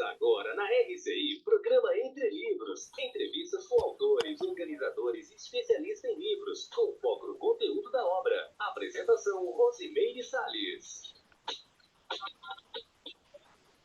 Começa agora na RCI, programa Entre Livros. Entrevistas com autores, organizadores e especialistas em livros, com foco no conteúdo da obra. Apresentação, Rosimeire Salles.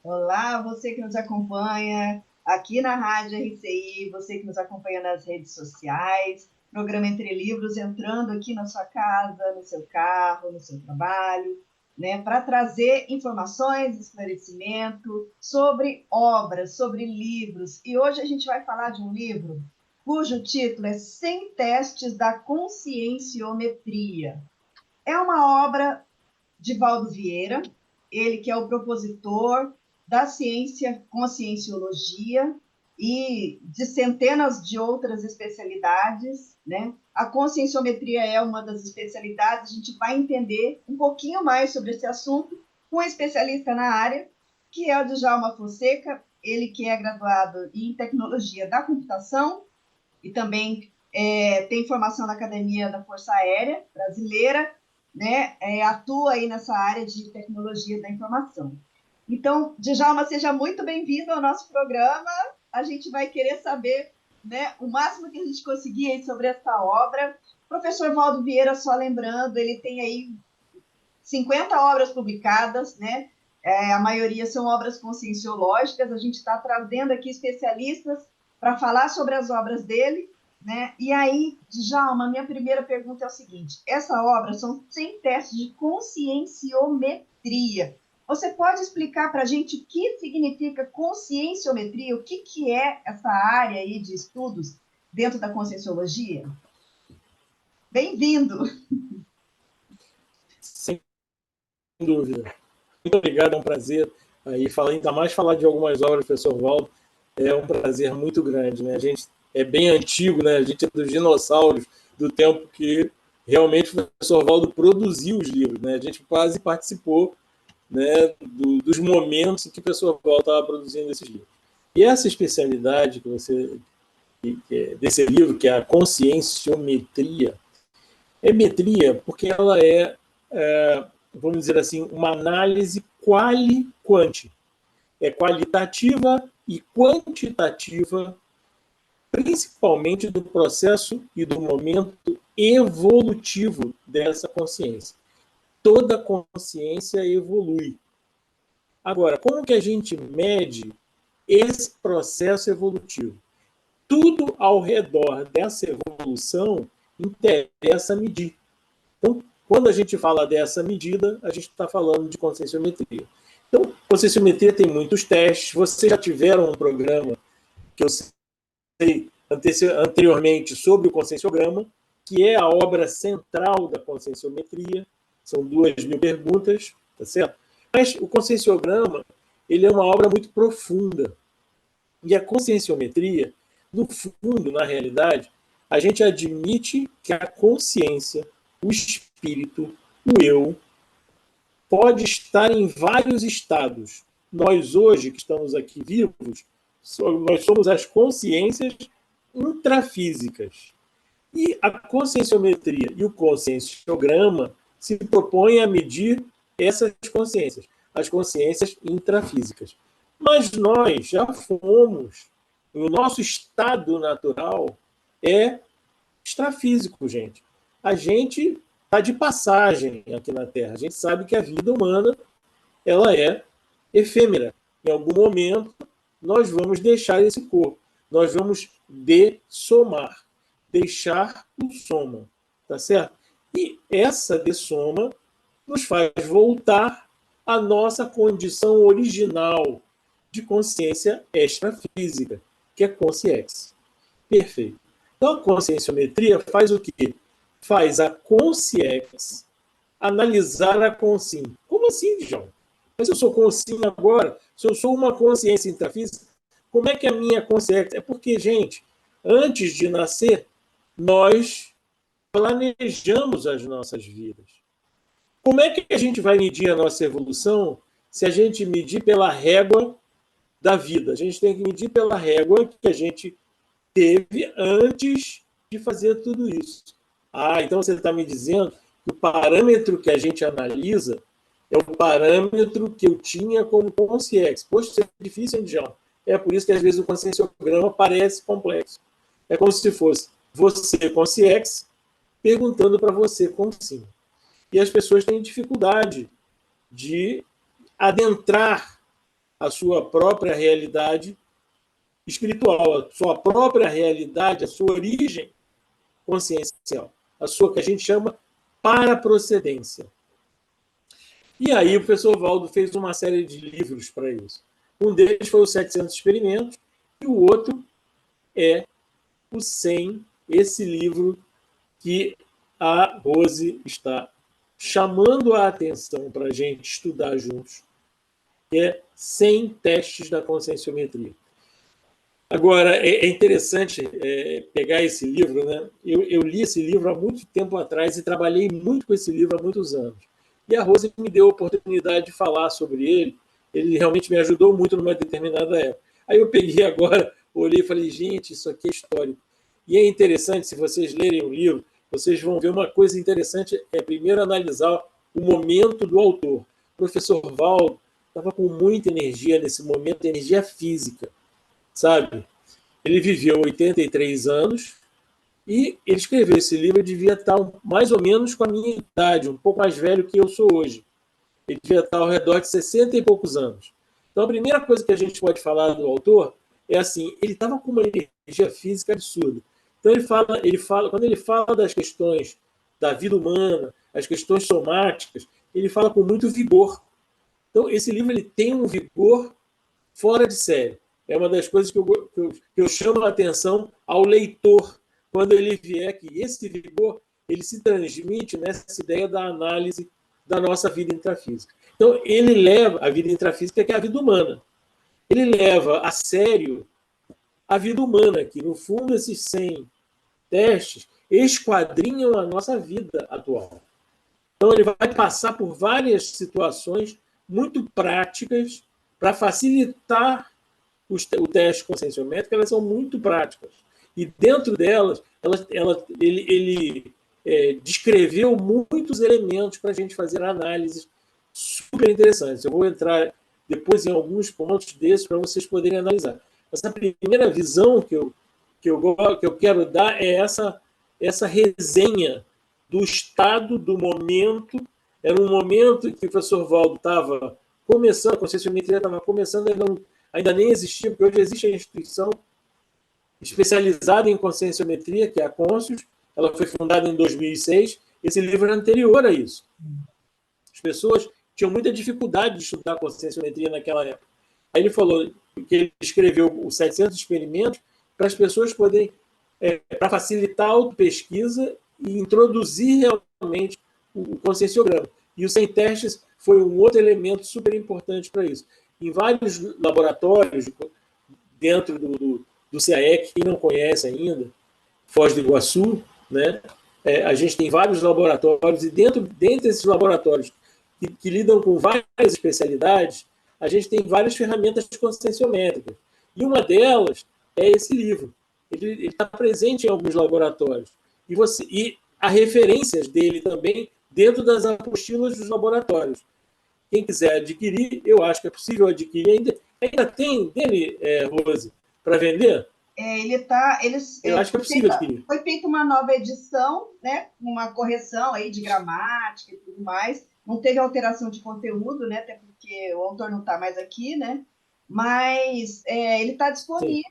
Olá, você que nos acompanha aqui na Rádio RCI, você que nos acompanha nas redes sociais, programa Entre Livros entrando aqui na sua casa, no seu carro, no seu trabalho, né, para trazer informações, esclarecimento sobre obras, sobre livros. E hoje a gente vai falar de um livro cujo título é 100 Testes da Conscienciometria. É uma obra de Valdo Vieira, ele que é o propositor da ciência conscienciologia e de centenas de outras especialidades, né? A conscienciometria é uma das especialidades, a gente vai entender um pouquinho mais sobre esse assunto com um especialista na área, que é o Djalma Fonseca, ele que é graduado em tecnologia da computação e também tem formação na Academia da Força Aérea Brasileira, né? Atua aí nessa área de tecnologia da informação. Então, Djalma, seja muito bem-vindo ao nosso programa. A gente vai querer saber, né, o máximo que a gente conseguir aí sobre essa obra. O professor Valdo Vieira, só lembrando, ele tem aí 50 obras publicadas, né? A maioria são obras conscienciológicas. A gente está trazendo aqui especialistas para falar sobre as obras dele, né? E aí, Djalma, minha primeira pergunta é o seguinte: essa obra são 100 testes de conscienciometria. Você pode explicar para a gente o que significa conscienciometria? O que é essa área aí de estudos dentro da conscienciologia? Bem-vindo! Sem dúvida. Muito obrigado, é um prazer. Ainda mais falar de algumas obras do professor Valdo, é um prazer muito grande, né? A gente é bem antigo, né? A gente é dos dinossauros do tempo que realmente o professor Valdo produziu os livros, né? A gente quase participou, né, dos momentos em que o professor Valdo estava produzindo esses livros. E essa especialidade desse livro, que é a conscienciometria, é metria porque ela vamos dizer assim, uma análise quali-quanti. É qualitativa e quantitativa, principalmente do processo e do momento evolutivo dessa consciência. Toda consciência evolui. Agora, como que a gente mede esse processo evolutivo? Tudo ao redor dessa evolução interessa medir. Então, quando a gente fala dessa medida, a gente está falando de conscienciometria. Então, conscienciometria tem muitos testes. Vocês já tiveram um programa que eu sei anteriormente sobre o conscienciograma, que é a obra central da conscienciometria. São 2.000 perguntas, tá certo? Mas o conscienciograma, ele é uma obra muito profunda. E a conscienciometria, no fundo, na realidade, a gente admite que a consciência, o espírito, o eu, pode estar em vários estados. Nós, hoje, que estamos aqui vivos, nós somos as consciências intrafísicas. E a conscienciometria e o conscienciograma se propõem a medir essas consciências, as consciências intrafísicas. Mas nós já fomos, o nosso estado natural é extrafísico, gente. A gente está de passagem aqui na Terra. A gente sabe que a vida humana ela é efêmera. Em algum momento, nós vamos deixar esse corpo. Nós vamos dessomar. Deixar o soma. Tá certo? E essa dessoma nos faz voltar à nossa condição original de consciência extrafísica, que é consciência. Perfeito. Então, a conscienciometria faz o quê? Faz a consciência analisar a consciência. Como assim, João? Mas se eu sou consciente agora, se eu sou uma consciência intrafísica, como é que a minha consciência... É porque, gente, antes de nascer, nós planejamos as nossas vidas. Como é que a gente vai medir a nossa evolução se a gente medir pela régua da vida? A gente tem que medir pela régua que a gente teve antes de fazer tudo isso. Então você está me dizendo que o parâmetro que a gente analisa É o parâmetro que eu tinha como consciência. Poxa, isso é difícil, hein, Djalma? É por isso que, às vezes, o conscienciograma parece complexo. É como se fosse você, consciência, perguntando para você, consciência. E as pessoas têm dificuldade de adentrar a sua própria realidade espiritual, a sua própria realidade, a sua origem consciencial, a sua que a gente chama paraprocedência. E aí o professor Valdo fez uma série de livros para isso. Um deles foi os 700 Experimentos e o outro é o 100, esse livro que a Rose está chamando a atenção para a gente estudar juntos, que é 100 testes da conscienciometria. Agora, é interessante pegar esse livro, né? Eu li esse livro há muito tempo atrás e trabalhei muito com esse livro há muitos anos. E a Rose me deu a oportunidade de falar sobre ele. Ele realmente me ajudou muito numa determinada época. Aí eu peguei agora, olhei e falei, gente, isso aqui é histórico. E é interessante, se vocês lerem o livro, vocês vão ver uma coisa interessante, primeiro analisar o momento do autor. O professor Valdo estava com muita energia nesse momento, energia física, sabe? Ele viveu 83 anos e ele escreveu esse livro, ele devia estar mais ou menos com a minha idade, um pouco mais velho que eu sou hoje. Ele devia estar ao redor de 60 e poucos anos. Então, a primeira coisa que a gente pode falar do autor é assim, ele estava com uma energia física absurda. Então, quando ele fala das questões da vida humana, as questões somáticas, ele fala com muito vigor. Então, esse livro ele tem um vigor fora de série. É uma das coisas que eu chamo a atenção ao leitor quando ele vier aqui. Esse vigor ele se transmite nessa ideia da análise da nossa vida intrafísica. Então, ele leva a vida intrafísica, que é a vida humana. Ele leva a sério a vida humana, que, no fundo, esses 100 testes esquadrinham a nossa vida atual. Então, ele vai passar por várias situações muito práticas para facilitar o teste conscienciométrico, elas são muito práticas. E dentro delas, ele descreveu muitos elementos para a gente fazer análises super interessantes. Eu vou entrar depois em alguns pontos desses para vocês poderem analisar. Essa primeira visão que eu quero dar é essa resenha do estado, do momento. Era um momento que o professor Valdo estava começando, a conscienciometria estava começando, ainda nem existia, porque hoje existe a instituição especializada em conscienciometria, que é a Conscius. Ela foi fundada em 2006. Esse livro era anterior a isso. As pessoas tinham muita dificuldade de estudar conscienciometria naquela época. Aí ele falou que ele escreveu os 700 experimentos para as pessoas poderem, para facilitar a autopesquisa e introduzir realmente o conscienciograma. E os 100 testes foi um outro elemento super importante para isso. Em vários laboratórios, dentro do CAEC, quem não conhece ainda, Foz do Iguaçu, né? A gente tem vários laboratórios, e dentro desses laboratórios que lidam com várias especialidades, a gente tem várias ferramentas conscienciométricas. E uma delas é esse livro. Ele está presente em alguns laboratórios. E há referências dele também dentro das apostilas dos laboratórios. Quem quiser adquirir, eu acho que é possível adquirir. Ainda tem dele, Rose, para vender? Eu acho que é possível adquirir. Foi feita uma nova edição, né, uma correção aí de gramática e tudo mais. Não teve alteração de conteúdo, né, até porque o autor não está mais aqui, né? Mas ele está disponível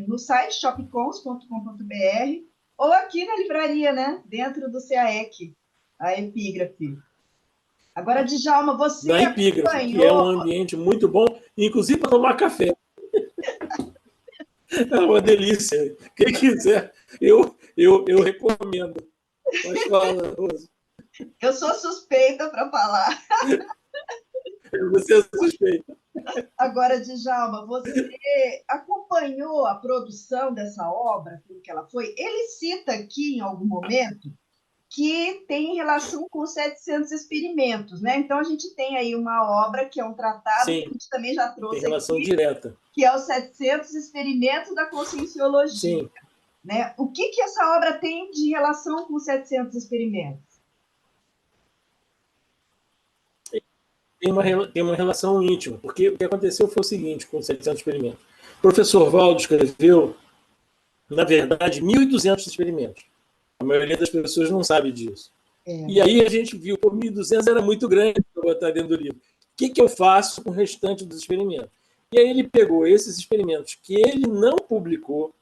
no site shopcons.com.br ou aqui na livraria, né, dentro do CAEC, a Epígrafe. Agora, Djalma, você da Epígrafe, que é um ambiente muito bom, inclusive para tomar café. É uma delícia. Quem quiser, eu recomendo. Pode falar, Rosa. Eu sou suspeita para falar. Você é suspeita. Agora, Djalma, você acompanhou a produção dessa obra, como que ela foi? Ele cita aqui, em algum momento, que tem relação com os 700 experimentos, né? Então, a gente tem aí uma obra que é um tratado, Sim, que a gente também já trouxe tem relação aqui, direta, que é os 700 experimentos da conscienciologia. Sim. Né? O que essa obra tem de relação com os 700 experimentos? tem uma relação íntima, porque o que aconteceu foi o seguinte com os 700 experimentos. O professor Valdo escreveu, na verdade, 1.200 experimentos. A maioria das pessoas não sabe disso. E aí a gente viu que 1.200 era muito grande para botar dentro do livro. O que eu faço com o restante dos experimentos? E aí ele pegou esses experimentos que ele não publicou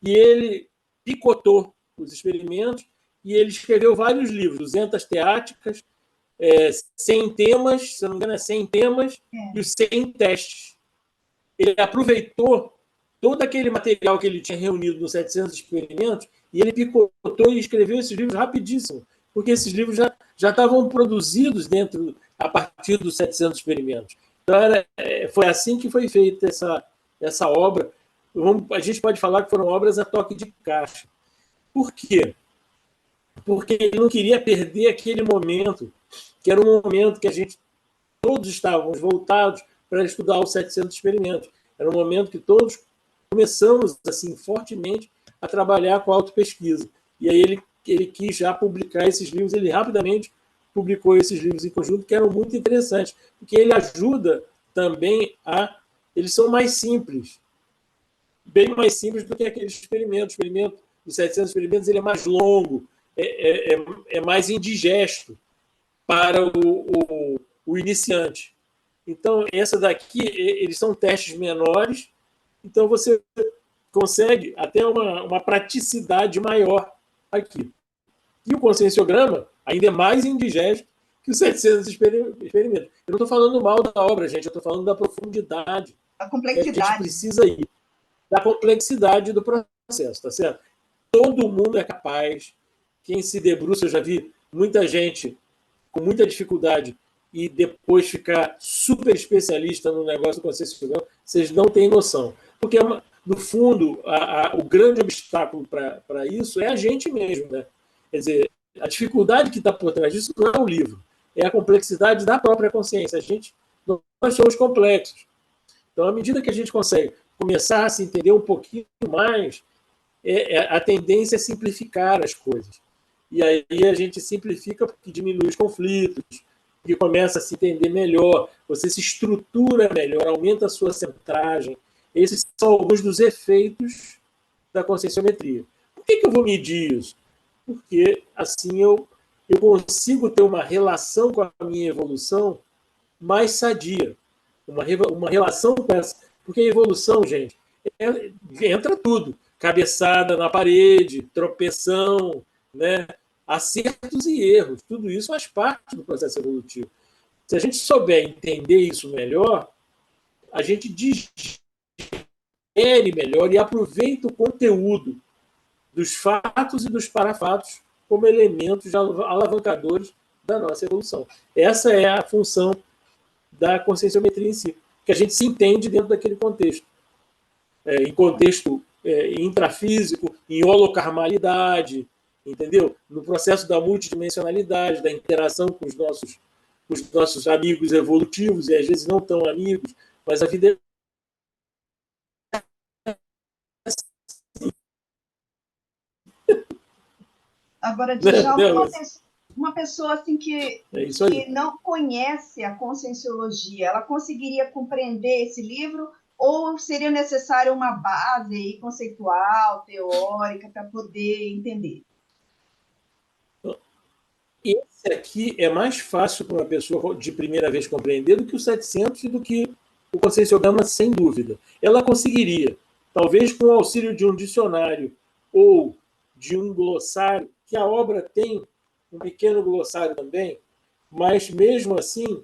e ele picotou os experimentos e ele escreveu vários livros, 200 teáticas, 100 temas, se não me engano, 100 temas e os 100 testes. Ele aproveitou todo aquele material que ele tinha reunido nos 700 experimentos e ele picotou e escreveu esses livros rapidíssimo, porque esses livros já estavam produzidos a partir dos 700 experimentos. Então, foi assim que foi feita essa obra. A gente pode falar que foram obras a toque de caixa. Por quê? Porque ele não queria perder aquele momento, que era um momento que todos estávamos voltados para estudar os 700 experimentos. Era um momento que todos começamos assim fortemente a trabalhar com a autopesquisa. E aí ele quis já publicar esses livros, ele rapidamente publicou esses livros em conjunto, que eram muito interessantes, porque ele ajuda também eles são mais simples, bem mais simples do que aquele experimento. O experimento dos 700 experimentos ele é mais longo, é mais indigesto para o iniciante. Então, essa daqui, eles são testes menores, então você consegue até uma praticidade maior aqui. E o conscienciograma ainda é mais indigesto que os 700 experimentos. Eu não estou falando mal da obra, gente, eu estou falando da profundidade. A complexidade. Que a gente precisa ir. Da complexidade do processo, tá certo? Todo mundo é capaz. Quem se debruça, eu já vi muita gente com muita dificuldade e depois ficar super especialista no negócio do conscienciograma, vocês não têm noção. Porque, no fundo, o grande obstáculo para isso é a gente mesmo, né? Quer dizer, a dificuldade que está por trás disso não é o livro, é a complexidade da própria consciência. Nós somos complexos. Então, à medida que a gente consegue começar a se entender um pouquinho mais, a tendência é simplificar as coisas. E aí a gente simplifica porque diminui os conflitos, porque começa a se entender melhor, você se estrutura melhor, aumenta a sua centragem. Esses são alguns dos efeitos da conscienciometria. Por que eu vou medir isso? Porque assim eu consigo ter uma relação com a minha evolução mais sadia. Uma relação com essa. Porque a evolução, gente, entra tudo. Cabeçada na parede, tropeção, né? Acertos e erros. Tudo isso faz parte do processo evolutivo. Se a gente souber entender isso melhor, a gente digere melhor e aproveita o conteúdo dos fatos e dos parafatos como elementos alavancadores da nossa evolução. Essa é a função da conscienciometria em si, que a gente se entende dentro daquele contexto. Em contexto intrafísico, em holocarmalidade, entendeu? No processo da multidimensionalidade, da interação com os nossos amigos evolutivos, e às vezes não tão amigos, mas a vida Agora, Djalma, uma pessoa assim que não conhece a conscienciologia, ela conseguiria compreender esse livro ou seria necessário uma base aí, conceitual, teórica, para poder entender? Esse aqui é mais fácil para uma pessoa de primeira vez compreender do que o 700 e do que o conscienciograma, sem dúvida. Ela conseguiria, talvez com o auxílio de um dicionário ou de um glossário, que a obra tem um pequeno glossário também, mas mesmo assim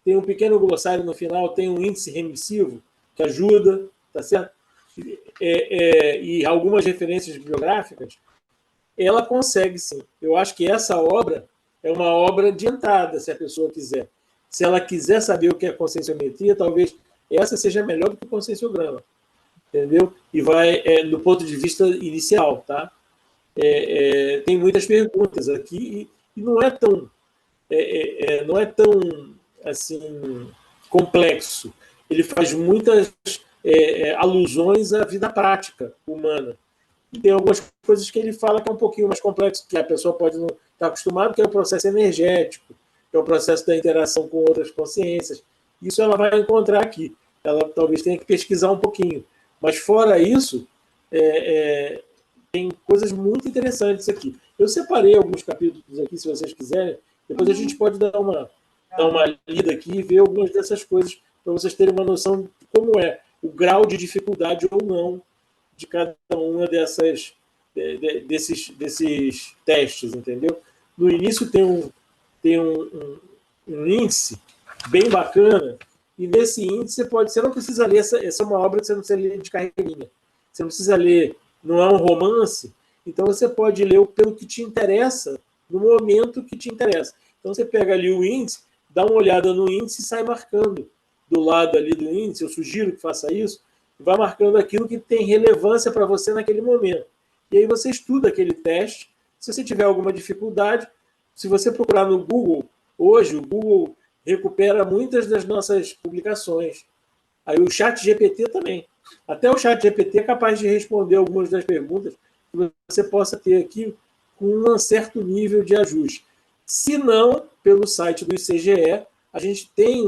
tem um pequeno glossário no final, tem um índice remissivo que ajuda, tá certo? E algumas referências bibliográficas, ela consegue sim. Eu acho que essa obra é uma obra de entrada, se a pessoa quiser. Se ela quiser saber o que é conscienciometria, talvez essa seja melhor do que o conscienciograma, entendeu? E vai do ponto de vista inicial, tá? Tem muitas perguntas aqui e não é tão assim complexo. Ele faz muitas alusões à vida prática humana. E tem algumas coisas que ele fala que é um pouquinho mais complexo, que a pessoa pode não estar acostumada, que é o processo energético, que é o processo da interação com outras consciências. Isso ela vai encontrar aqui. Ela talvez tenha que pesquisar um pouquinho. Mas, fora isso, tem coisas muito interessantes aqui. Eu separei alguns capítulos aqui, se vocês quiserem. Depois a gente pode dar uma lida aqui e ver algumas dessas coisas para vocês terem uma noção de como é o grau de dificuldade ou não de cada uma desses testes, entendeu? No início tem um índice bem bacana, e nesse índice você não precisa ler, essa é uma obra que você não precisa ler de carreirinha, você não precisa ler, não é um romance, então você pode ler pelo que te interessa, no momento que te interessa. Então você pega ali o índice, dá uma olhada no índice e sai marcando do lado ali do índice, eu sugiro que faça isso, vai marcando aquilo que tem relevância para você naquele momento. E aí você estuda aquele teste, se você tiver alguma dificuldade, se você procurar no Google, hoje o Google recupera muitas das nossas publicações. Aí o ChatGPT também. Até o ChatGPT é capaz de responder algumas das perguntas que você possa ter aqui com um certo nível de ajuste. Se não, pelo site do ICGE, a gente tem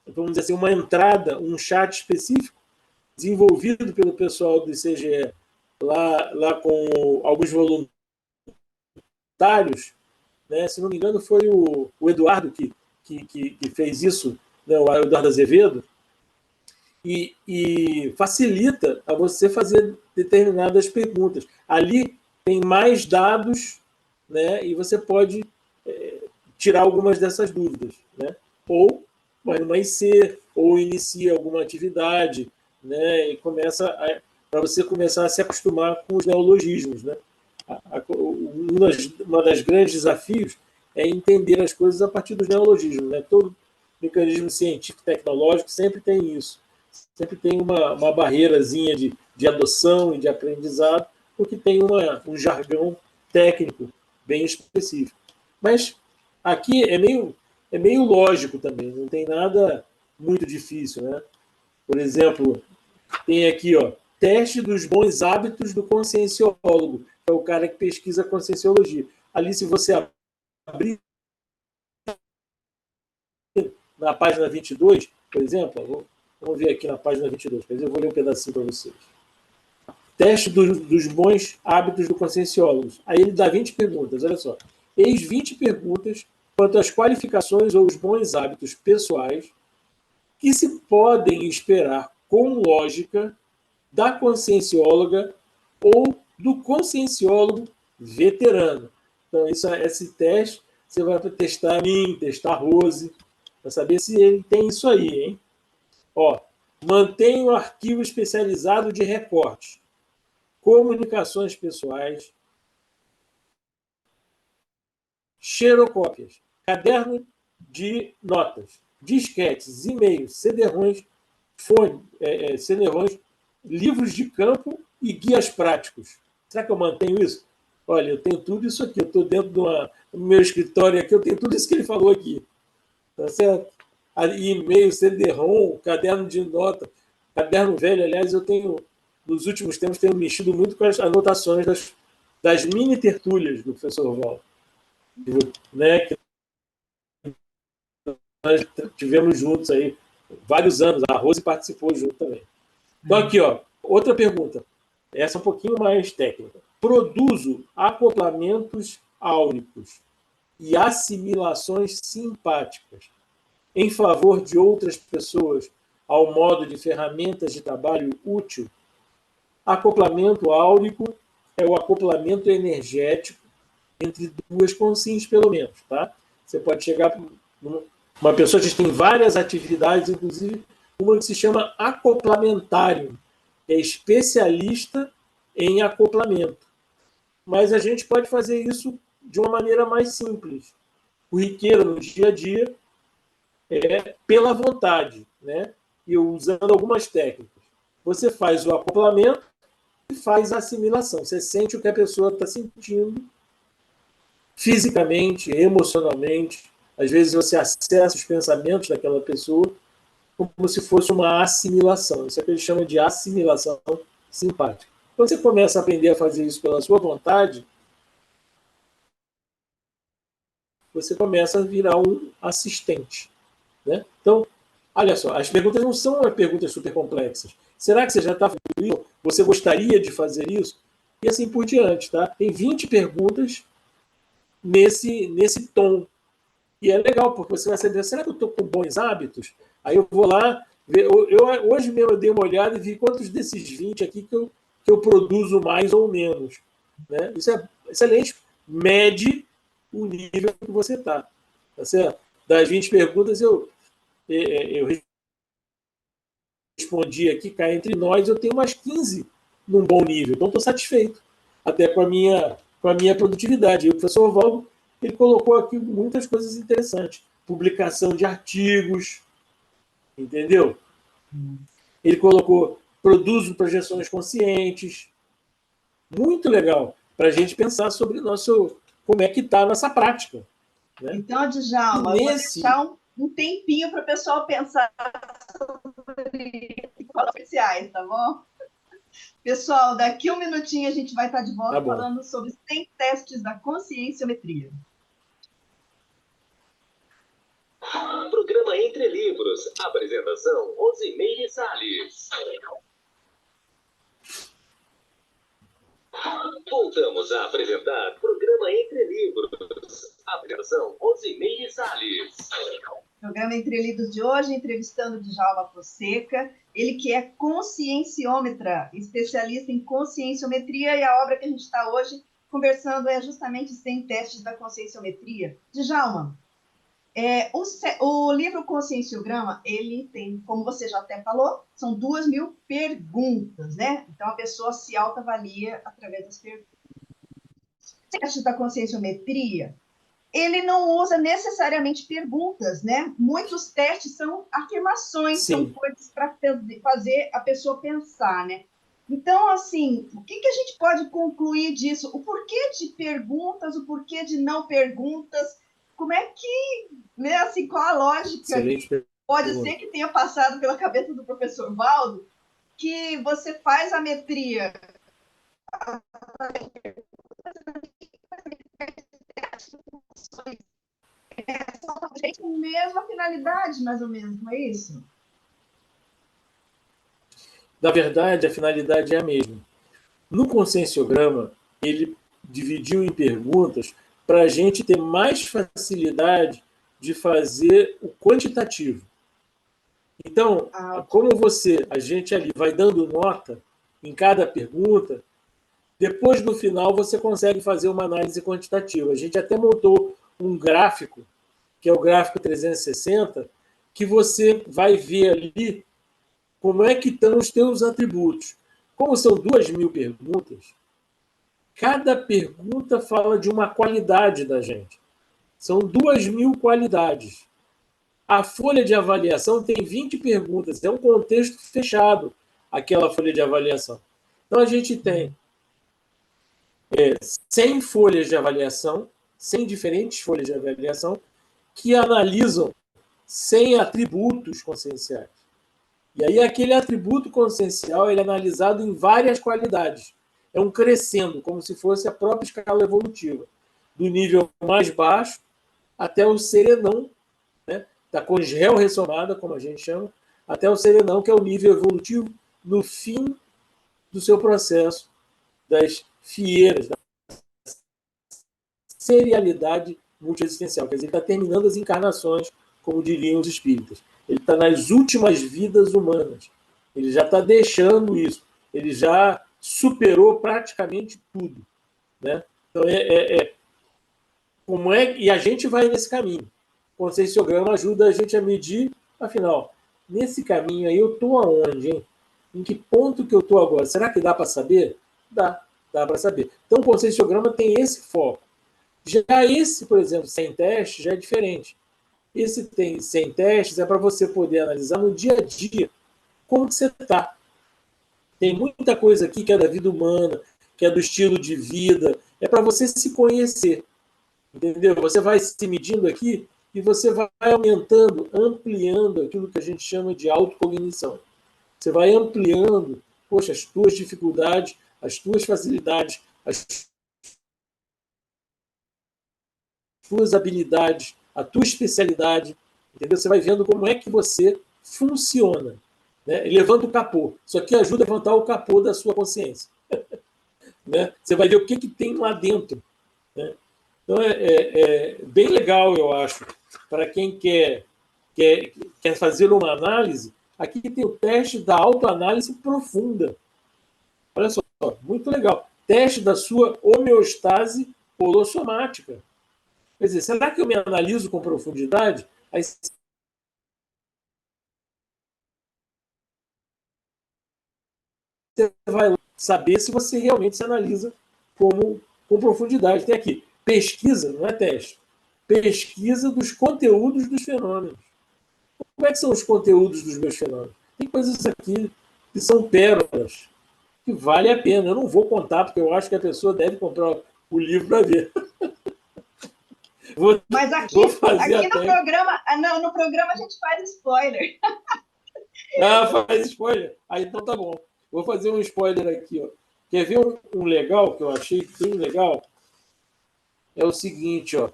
vamos dizer assim, uma entrada, um chat específico, desenvolvido pelo pessoal do ICGE, lá com alguns voluntários, né? Se não me engano, foi o Eduardo que fez isso, né? O Eduardo Azevedo, e facilita a você fazer determinadas perguntas. Ali tem mais dados, né? E você pode tirar algumas dessas dúvidas, né? Ou vai numa IC, ou inicia alguma atividade, né? E para você começar a se acostumar com os neologismos, né? Uma das grandes desafios é entender as coisas a partir dos neologismos, né? Todo mecanismo científico tecnológico sempre tem isso, sempre tem uma barreirazinha de adoção e de aprendizado, porque tem um jargão técnico bem específico. Mas aqui é meio lógico também, não tem nada muito difícil, né? Por exemplo, tem aqui, ó, teste dos bons hábitos do conscienciólogo, que é o cara que pesquisa conscienciologia. Ali, se você abrir na página 22, por exemplo, vamos ver aqui na página 22, quer dizer, eu vou ler um pedacinho para vocês. Teste dos bons hábitos do conscienciólogo. Aí ele dá 20 perguntas, olha só. Eis 20 perguntas quanto às qualificações ou os bons hábitos pessoais que se podem esperar com lógica da consciencióloga ou do conscienciólogo veterano. Então, esse teste, você vai testar a mim, testar a Rose, para saber se ele tem isso aí, hein? Ó, mantenha o arquivo especializado de recortes, comunicações pessoais, xerocópias, caderno de notas, disquetes, e-mails, CD-ROMs, CD-ROMs, livros de campo e guias práticos. Será que eu mantenho isso? Olha, eu tenho tudo isso aqui. Eu estou dentro do meu escritório aqui, eu tenho tudo isso que ele falou aqui. Tá certo? E-mail, CD-ROM, caderno de nota, caderno velho. Aliás, eu tenho, nos últimos tempos, tenho mexido muito com as anotações das mini tertúlias do professor Val, né, que nós tivemos juntos aí vários anos. A Rose participou junto também. Então, aqui, ó, outra pergunta. Essa é um pouquinho mais técnica. Produzo acoplamentos áuricos e assimilações simpáticas em favor de outras pessoas ao modo de ferramentas de trabalho útil. Acoplamento áurico é o acoplamento energético entre duas consciências, pelo menos, tá? Você pode chegar para uma pessoa que tem várias atividades, inclusive uma que se chama acoplamentário, é especialista em acoplamento. Mas a gente pode fazer isso de uma maneira mais simples, corriqueira, no dia a dia, pela vontade, né? E usando algumas técnicas. Você faz o acoplamento e faz a assimilação. Você sente o que a pessoa está sentindo fisicamente, emocionalmente. Às vezes você acessa os pensamentos daquela pessoa como se fosse uma assimilação. Isso é o que eles chamam de assimilação simpática. Quando você começa a aprender a fazer isso pela sua vontade, você começa a virar um assistente, né? Então, olha só, as perguntas não são perguntas super complexas. Será que você já está fluindo? Você gostaria de fazer isso? E assim por diante, tá? Tem 20 perguntas nesse tom. E é legal, porque você vai saber, será que eu estou com bons hábitos? Aí eu vou lá, ver, hoje mesmo eu dei uma olhada e vi quantos desses 20 aqui que eu produzo mais ou menos. Né? Isso é excelente, mede o nível que você está. Tá certo? Das 20 perguntas, eu respondi aqui, cá entre nós, eu tenho umas 15 num bom nível. Então, estou satisfeito, até com a minha produtividade. E o professor Valdo, ele colocou aqui muitas coisas interessantes. Publicação de artigos, entendeu? Ele colocou, produzo projeções conscientes. Muito legal, para a gente pensar sobre como é que está a nossa prática. Né? Então, Djalma, eu vou deixar um tempinho para o pessoal pensar sobre falas especiais, tá bom? Pessoal, daqui um minutinho a gente vai estar de volta falando sobre 100 testes da conscienciometria. Programa Entre Livros. Apresentação, Rosimeire Salles. Voltamos a apresentar Programa Entre Livros. Apresentação, Rosimeire Salles. Programa Entre Livros de hoje, entrevistando Djalma Fonseca, ele que é conscienciômetra, especialista em conscienciometria, e a obra que a gente está hoje conversando é justamente 100 testes da conscienciometria. Djalma, o livro Conscienciograma, ele tem, como você já até falou, são 2.000 perguntas, né? Então, a pessoa se autoavalia através das perguntas. O teste da conscienciometria, ele não usa necessariamente perguntas, né? Muitos testes são afirmações, Sim. São coisas para fazer a pessoa pensar, né? Então, assim, o que a gente pode concluir disso? O porquê de perguntas, o porquê de não perguntas? Como é que, né, assim, qual a lógica? Pode ser que tenha passado pela cabeça do professor Valdo que você faz a metria com a mesma finalidade, mais ou menos, não é isso? Na verdade, a finalidade é a mesma. No conscienciograma, ele dividiu em perguntas para a gente ter mais facilidade de fazer o quantitativo. Então, como a gente ali vai dando nota em cada pergunta, depois no final você consegue fazer uma análise quantitativa. A gente até montou um gráfico, que é o gráfico 360, que você vai ver ali como é que estão os teus atributos. Como são 2.000 perguntas, cada pergunta fala de uma qualidade da gente. São 2.000 qualidades. A folha de avaliação tem 20 perguntas, é um contexto fechado, aquela folha de avaliação. Então, a gente tem 100 folhas de avaliação, 100 diferentes folhas de avaliação, que analisam 100 atributos conscienciais. E aí, aquele atributo consciencial ele é analisado em várias qualidades. É um crescendo, como se fosse a própria escala evolutiva, do nível mais baixo até o serenão, né? Da congel ressomada, como a gente chama, até o serenão, que é o nível evolutivo no fim do seu processo das fieiras, da serialidade multiexistencial. Quer dizer, ele está terminando as encarnações, como diriam os espíritas. Ele está nas últimas vidas humanas. Ele já está deixando isso. Ele já superou praticamente tudo. Né? Então, como é, e a gente vai nesse caminho. O conscienciograma ajuda a gente a medir, afinal, nesse caminho aí eu estou aonde, hein? Em que ponto que eu estou agora? Será que dá para saber? Dá para saber. Então, o conscienciograma tem esse foco. Já esse, por exemplo, sem teste, já é diferente. Esse tem 100 testes é para você poder analisar no dia a dia como que você está. Tem muita coisa aqui que é da vida humana, que é do estilo de vida, é para você se conhecer. Entendeu? Você vai se medindo aqui e você vai aumentando, ampliando aquilo que a gente chama de autocognição. Você vai ampliando, poxa, as tuas dificuldades, as tuas facilidades, as suas habilidades, a tua especialidade, entendeu? Você vai vendo como é que você funciona, né? Levanta o capô. Isso aqui ajuda a levantar o capô da sua consciência. Né? Você vai ver o que tem lá dentro. Né? Então, é bem legal, eu acho, para quem quer fazer uma análise. Aqui tem o teste da autoanálise profunda. Olha só, muito legal. Teste da sua homeostase holossomática. Quer dizer, será que eu me analiso com profundidade? Aí você vai saber se você realmente se analisa com profundidade. Tem aqui, pesquisa, não é teste. Pesquisa dos conteúdos dos fenômenos. Como é que são os conteúdos dos meus fenômenos? Tem coisas aqui que são pérolas, que vale a pena. Eu não vou contar, porque eu acho que a pessoa deve comprar o livro para ver. Mas aqui no programa, não, no programa a gente faz spoiler. Faz spoiler? Então tá bom. Vou fazer um spoiler aqui. Ó. Quer ver um legal que eu achei bem legal? É o seguinte, ó.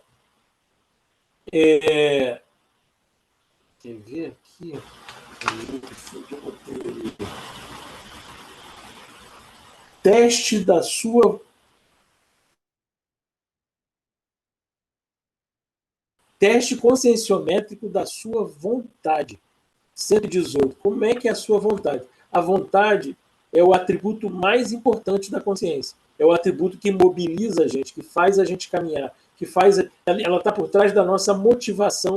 Quer ver aqui? Teste da sua... Teste conscienciométrico da sua vontade. 118. Como é que é a sua vontade? A vontade é o atributo mais importante da consciência. É o atributo que mobiliza a gente, que faz a gente caminhar, que faz... Ela está por trás da nossa motivação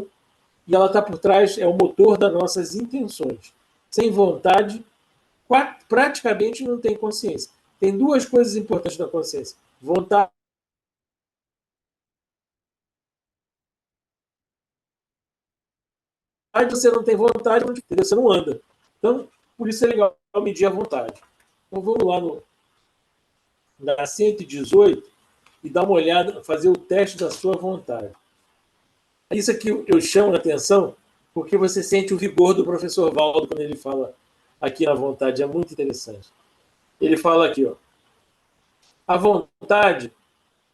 e ela está por trás, é o motor das nossas intenções. Sem vontade, praticamente não tem consciência. Tem duas coisas importantes da consciência. Vontade você não tem vontade, você não anda. Então, por isso é legal medir a vontade. Então, vamos lá na 118 e dar uma olhada, fazer o teste da sua vontade. Isso aqui eu chamo a atenção porque você sente o vigor do professor Valdo quando ele fala aqui na vontade. É muito interessante. Ele fala aqui, ó. A vontade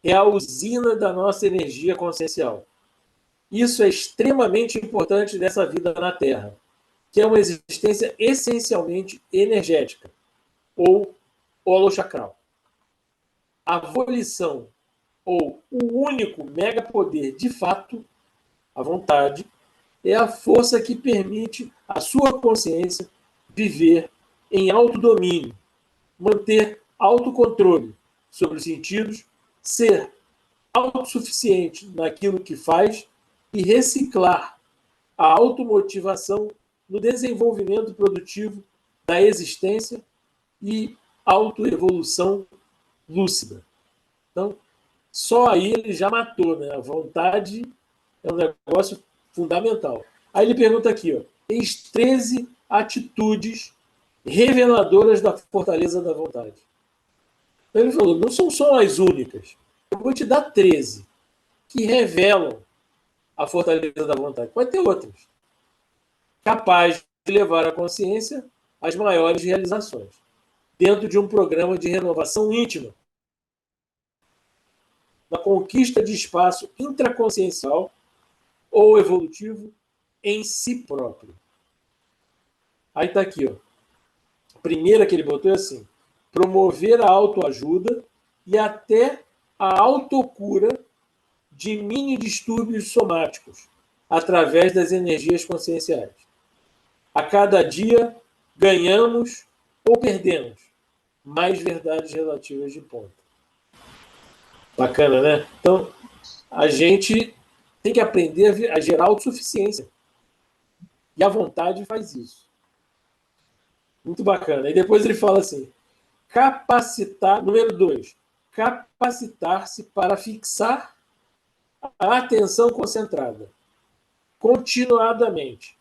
é a usina da nossa energia consciencial. Isso é extremamente importante nessa vida na Terra, que é uma existência essencialmente energética, ou holochacral. A volição, ou o único megapoder de fato, a vontade, é a força que permite à sua consciência viver em autodomínio, manter autocontrole sobre os sentidos, ser autossuficiente naquilo que faz e reciclar a automotivação no desenvolvimento produtivo da existência e autoevolução lúcida. Então, só aí ele já matou, né? A vontade é um negócio fundamental. Aí ele pergunta aqui, ó, eis 13 atitudes reveladoras da fortaleza da vontade. Então ele falou, não são só as únicas. Eu vou te dar 13 que revelam a fortaleza da vontade. Pode ter outras. Capaz de levar a consciência às maiores realizações, dentro de um programa de renovação íntima, na conquista de espaço intraconsciencial ou evolutivo em si próprio. Aí está aqui, ó. A primeira que ele botou é assim: promover a autoajuda e até a autocura de mini-distúrbios somáticos através das energias conscienciais. A cada dia ganhamos ou perdemos mais verdades relativas de ponta. Bacana, né? Então, a gente tem que aprender a gerar autossuficiência. E a vontade faz isso. Muito bacana. E depois ele fala assim, número 2, capacitar-se para fixar a atenção concentrada, continuadamente,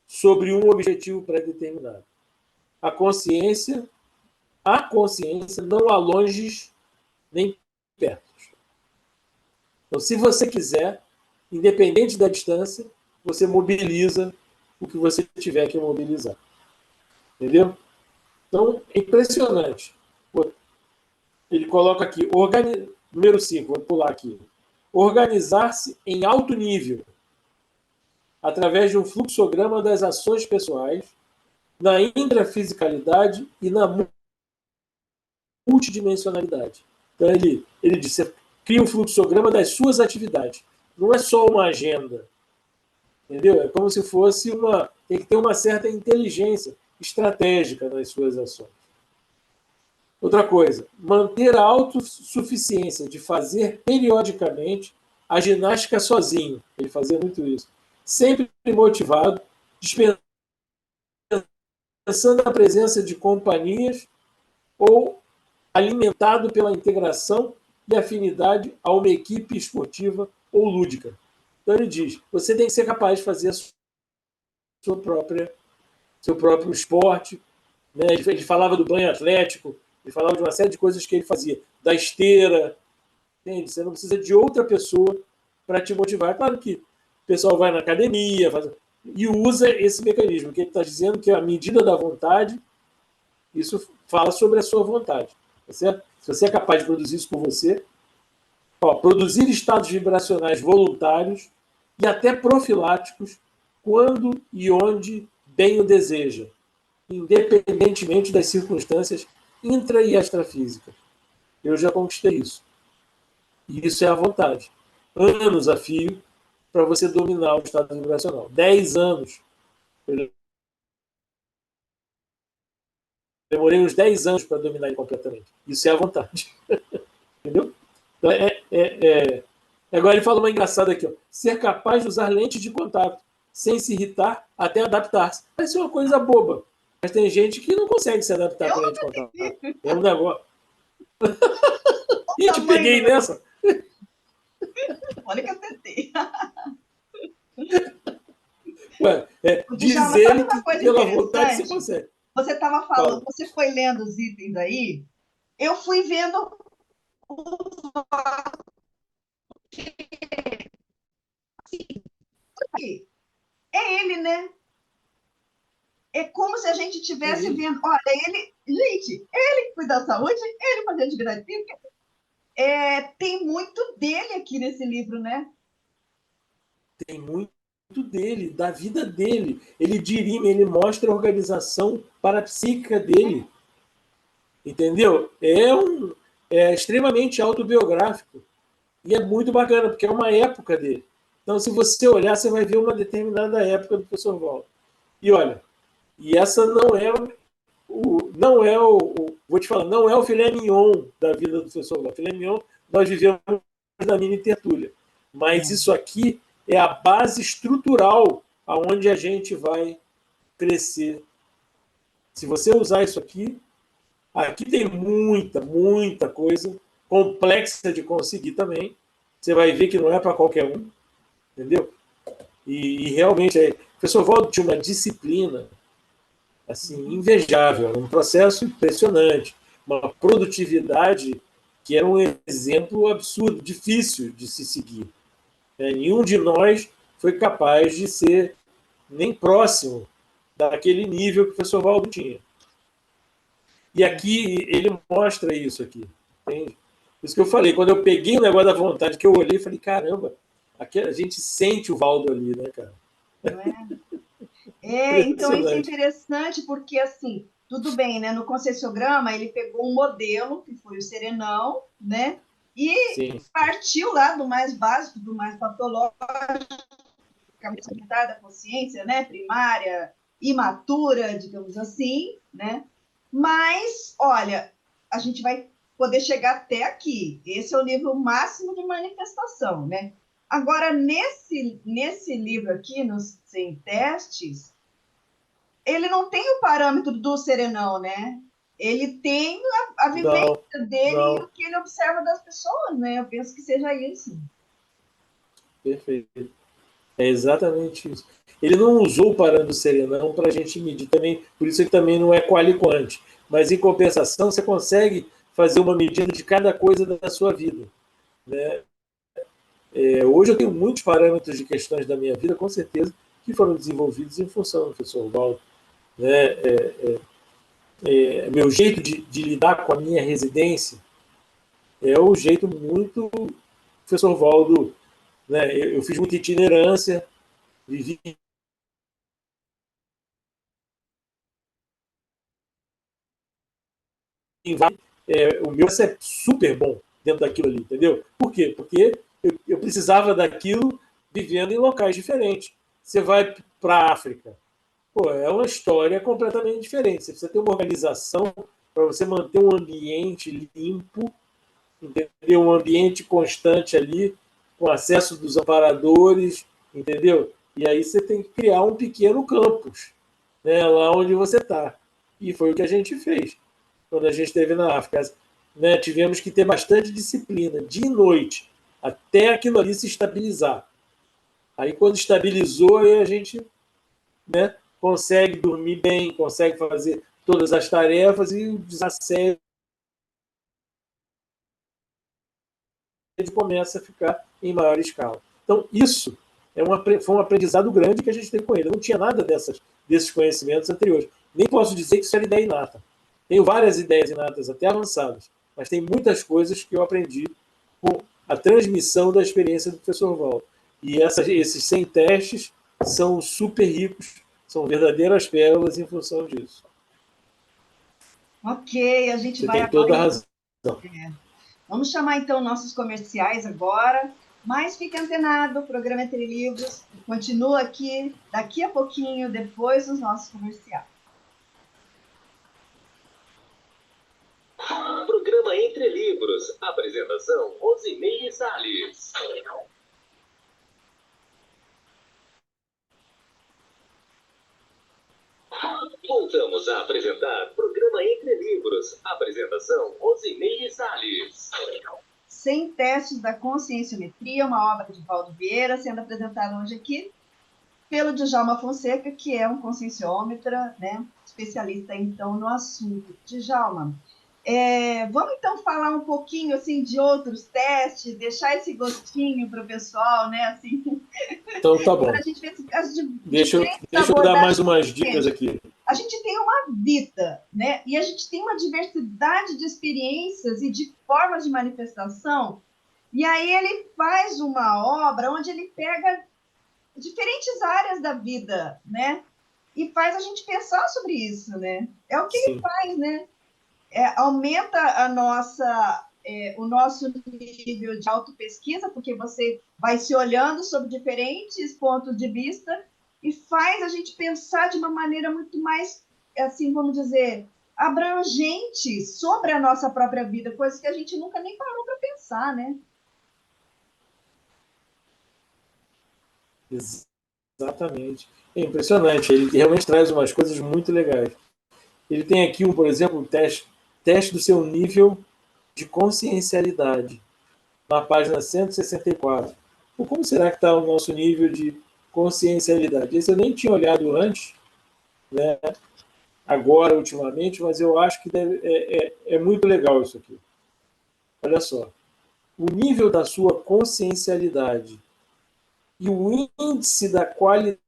sobre um objetivo pré-determinado. A consciência não há longes nem perto. Então, se você quiser, independente da distância, você mobiliza o que você tiver que mobilizar. Entendeu? Então, é impressionante. Ele coloca aqui, número 5, vou pular aqui. organizar-se em alto nível, através de um fluxograma das ações pessoais, na intrafisicalidade e na multidimensionalidade. Então, ele disse, cria um fluxograma das suas atividades. Não é só uma agenda, entendeu? É como se fosse tem que ter uma certa inteligência estratégica nas suas ações. Outra coisa, manter a autossuficiência de fazer periodicamente a ginástica sozinho. Ele fazia muito isso. Sempre motivado, dispensando a presença de companhias ou alimentado pela integração e afinidade a uma equipe esportiva ou lúdica. Então ele diz, você tem que ser capaz de fazer seu próprio esporte. Né? Ele falava do banho atlético, ele falava de uma série de coisas que ele fazia, da esteira. Entende? Você não precisa de outra pessoa para te motivar. Claro que o pessoal vai na academia e usa esse mecanismo, que ele está dizendo que a medida da vontade, isso fala sobre a sua vontade. Tá certo? Se você é capaz de produzir isso por você, produzir estados vibracionais voluntários e até profiláticos quando e onde bem o deseja, independentemente das circunstâncias intra- e extrafísicas. Eu já conquistei isso. E isso é a vontade. Anos a fio para você dominar o estado vibracional. 10 anos. Eu demorei uns 10 anos para dominar ele completamente. Isso é a vontade. Entendeu? Então, Agora ele fala uma engraçada aqui. Ó. Ser capaz de usar lentes de contato, sem se irritar, até adaptar-se. Parece uma coisa boba. Mas tem gente que não consegue se adaptar com lente de contato. É um negócio. Ih, te peguei nessa. Olha que eu tentei. Ué, diz ele que pela vontade você consegue. Você estava falando, você foi lendo os itens aí, eu fui vendo é ele, né? É como se a gente estivesse vendo. Olha, gente, ele que cuida da saúde, ele fazia atividade física. Tem muito dele aqui nesse livro, né? Tem muito dele, da vida dele. Ele dirime, ele mostra a organização parapsíquica dele. Entendeu? É extremamente autobiográfico. E é muito bacana, porque é uma época dele. Então, se você olhar, você vai ver uma determinada época do professor Waldo. E olha, e essa não é vou te falar, não é o filé mignon da vida do professor Waldo. O filé mignon nós vivemos na mini tertúlia. Mas isso aqui é a base estrutural aonde a gente vai crescer. Se você usar isso aqui tem muita coisa complexa de conseguir também. Você vai ver que não é para qualquer um, entendeu? E realmente, o professor Waldo tinha uma disciplina assim, invejável, um processo impressionante, uma produtividade que era um exemplo absurdo, difícil de se seguir. Nenhum de nós foi capaz de ser nem próximo daquele nível que o professor Waldo tinha. E aqui ele mostra isso aqui, entende? Por isso que eu falei, quando eu peguei o negócio da vontade, que eu olhei e falei, caramba, aqui a gente sente o Waldo ali, né, cara? Não então isso é interessante porque, assim, tudo bem, né? No concessiograma ele pegou um modelo, que foi o Serenão, né? E Sim. Partiu lá do mais básico, do mais patológico, da consciência, né? Primária, imatura, digamos assim, né? Mas, olha, a gente vai poder chegar até aqui. Esse é o nível máximo de manifestação, né? Agora, nesse livro aqui, nos 100 testes, ele não tem o parâmetro do Serenão, né? Ele tem a vivência dele e o que ele observa das pessoas, né? Eu penso que seja isso. Perfeito. É exatamente isso. Ele não usou o parâmetro do Serenão para a gente medir também, por isso ele também não é qualiquante. Mas, em compensação, você consegue fazer uma medida de cada coisa da sua vida. Né? Hoje eu tenho muitos parâmetros de questões da minha vida, com certeza, que foram desenvolvidos em função do professor Waldo. Né? Meu jeito de lidar com a minha residência é um jeito muito professor Valdo, né, eu fiz muita itinerância, vivi o meu é super bom dentro daquilo ali, entendeu? Por quê? Porque eu precisava daquilo vivendo em locais diferentes. Você vai para a África, pô, é uma história completamente diferente. Você precisa ter uma organização para você manter um ambiente limpo, entendeu? Um ambiente constante ali, com acesso dos amparadores, entendeu? E aí você tem que criar um pequeno campus, né, lá onde você está. E foi o que a gente fez quando a gente esteve na África. Né, tivemos que ter bastante disciplina, de noite, até aquilo ali se estabilizar. Aí, quando estabilizou, aí a gente, né, consegue dormir bem, consegue fazer todas as tarefas e o desassédio começa a ficar em maior escala. Então, isso foi um aprendizado grande que a gente teve com ele. Eu não tinha nada desses conhecimentos anteriores. Nem posso dizer que isso era ideia inata. Tenho várias ideias inatas, até avançadas, mas tem muitas coisas que eu aprendi com a transmissão da experiência do professor Val. E esses 100 testes são super ricos, são verdadeiras pérolas em função disso. Ok, a gente Você vai tem agora. toda a razão. Vamos chamar então nossos comerciais agora, mas fique antenado, o programa Entre Livros continua aqui daqui a pouquinho, depois dos nossos comerciais. Programa Entre Livros. Apresentação: Rosimeire Salles. Voltamos a apresentar Programa Entre Livros. Apresentação: Rosimeire Salles. 100 testes da conscienciometria, uma obra de Valdo Vieira, sendo apresentada hoje aqui pelo Djalma Fonseca, que é um conscienciômetra, né, especialista então no assunto. Djalma, vamos então falar um pouquinho assim de outros testes, deixar esse gostinho para o pessoal, né? Assim, então tá bom. para a gente ver as deixa eu dar mais umas dicas aqui. A gente tem uma vida, né? E a gente tem uma diversidade de experiências e de formas de manifestação. E aí ele faz uma obra onde ele pega diferentes áreas da vida, né? E faz a gente pensar sobre isso, né? É o que Sim. ele faz, né? Aumenta o nosso nível de autopesquisa, porque você vai se olhando sobre diferentes pontos de vista e faz a gente pensar de uma maneira muito mais, assim, vamos dizer, abrangente sobre a nossa própria vida, coisas que a gente nunca nem parou para pensar, né? Exatamente. É impressionante. Ele realmente traz umas coisas muito legais. Ele tem aqui, por exemplo, um teste do seu nível de consciencialidade, na página 164. Como será que está o nosso nível de consciencialidade? Esse eu nem tinha olhado antes, né? Agora, ultimamente, mas eu acho que é muito legal isso aqui. Olha só. O nível da sua consciencialidade e o índice da qualidade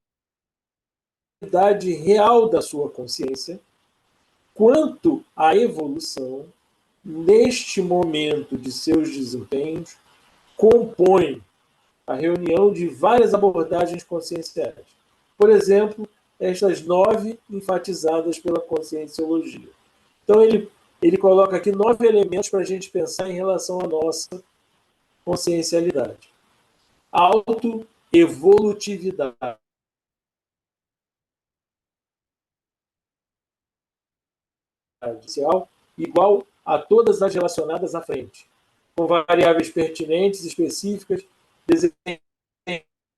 real da sua consciência quanto à evolução neste momento de seus desempenhos compõe a reunião de várias abordagens conscienciais. Por exemplo, estas 9 enfatizadas pela conscienciologia. Então, ele coloca aqui 9 elementos para a gente pensar em relação à nossa consciencialidade. Autoevolutividade. Igual a todas as relacionadas à frente, com variáveis pertinentes, específicas,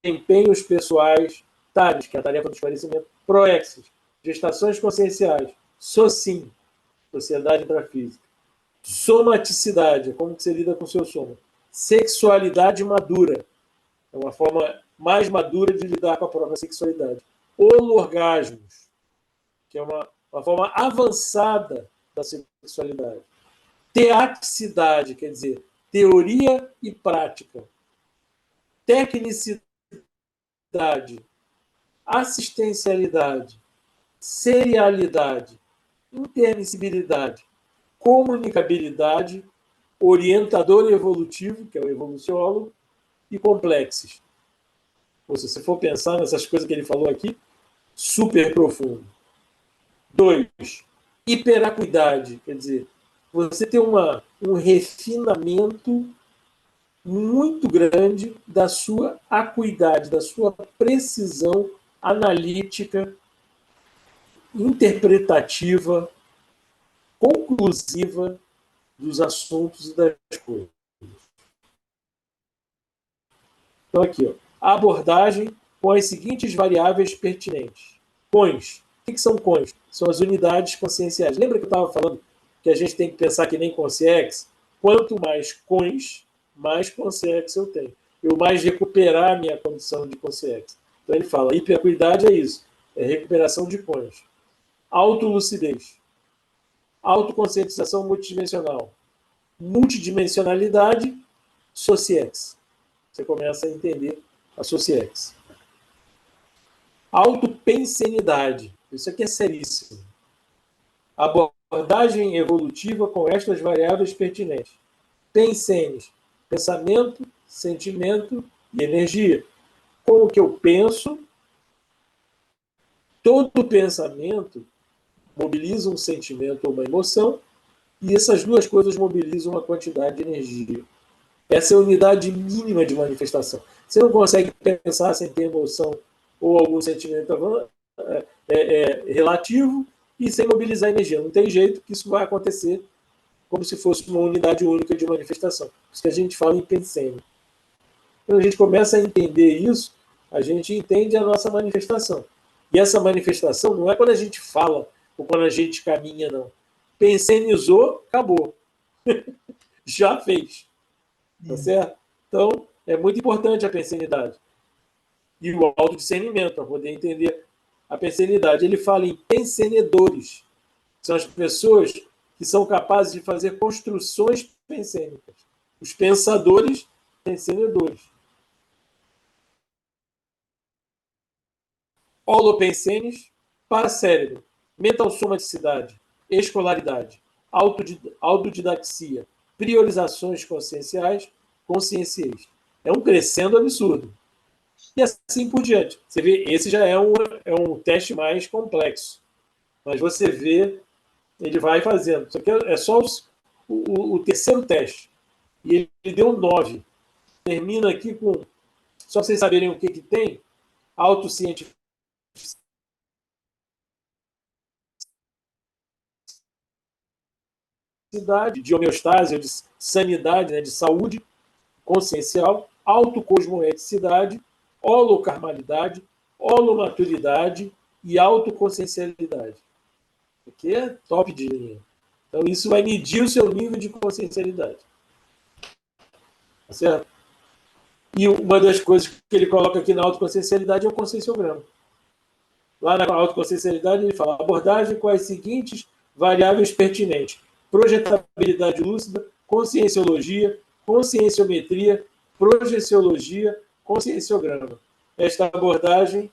desempenhos pessoais, TARES, que é a tarefa do esclarecimento, PROEXes, gestações conscienciais, SOCIM, Sociedade Intrafísica, somaticidade, como você lida com o seu soma, sexualidade madura, é uma forma mais madura de lidar com a própria sexualidade, holorgasmos, que é uma forma avançada da sexualidade, teaticidade, quer dizer, teoria e prática, tecnicidade, assistencialidade, serialidade, intermissibilidade, comunicabilidade, orientador evolutivo, que é o evoluciólogo, e complexos. Ou seja, se você for pensar nessas coisas que ele falou aqui, super profundo. 2, hiperacuidade, quer dizer, você tem um refinamento muito grande da sua acuidade, da sua precisão analítica, interpretativa, conclusiva dos assuntos e das coisas. Então, aqui, ó, a abordagem com as seguintes variáveis pertinentes. Cões. O que são cões? São as unidades conscienciais. Lembra que eu estava falando que a gente tem que pensar que nem consciex? Quanto mais cões, mais consciex eu tenho. Eu mais recuperar a minha condição de consciex. Então ele fala, hiperacuidade é isso, é recuperação de cões. Autolucidez. Autoconscientização multidimensional. Multidimensionalidade, sociex. Você começa a entender a sociex. Autopensenidade. Isso aqui é seríssimo. Abordagem evolutiva com estas variáveis pertinentes. Pensenes. Pensamento, sentimento e energia. Com o que eu penso, todo pensamento mobiliza um sentimento ou uma emoção, e essas duas coisas mobilizam uma quantidade de energia. Essa é a unidade mínima de manifestação. Você não consegue pensar sem ter emoção ou algum sentimento relativo e sem mobilizar energia. Não tem jeito que isso vai acontecer como se fosse uma unidade única de manifestação. Isso que a gente fala em pensene. Quando a gente começa a entender isso, a gente entende a nossa manifestação. E essa manifestação não é quando a gente fala ou quando a gente caminha, não. Pensenizou, acabou. Já fez. Tá certo? Então, é muito importante a pensenidade. E o autodiscernimento, para poder entender a pensenidade. Ele fala em pensenedores. São as pessoas que são capazes de fazer construções pensênicas. Os pensadores, pensenedores. Holopensenes, paracérebro, mental-somaticidade, escolaridade, autodidaxia, priorizações conscienciais, conscienciais. É um crescendo absurdo. E assim por diante. Você vê, esse já é um teste mais complexo. Mas você vê, ele vai fazendo. Isso aqui é só o terceiro teste. E ele deu 9. Termina aqui com, só para vocês saberem o que tem, autocientificidade, de homeostase, de sanidade, né, de saúde consciencial, autocosmoeticidade, holocarmalidade, holomaturidade e autoconsciencialidade. Aqui é top de linha. Então, isso vai medir o seu nível de consciencialidade. Tá certo? E uma das coisas que ele coloca aqui na autoconsciencialidade é o conscienciograma. Lá na autoconsciencialidade, ele fala abordagem com as seguintes variáveis pertinentes: projetabilidade lúcida, conscienciologia, conscienciometria, projeciologia, conscienciograma. Esta abordagem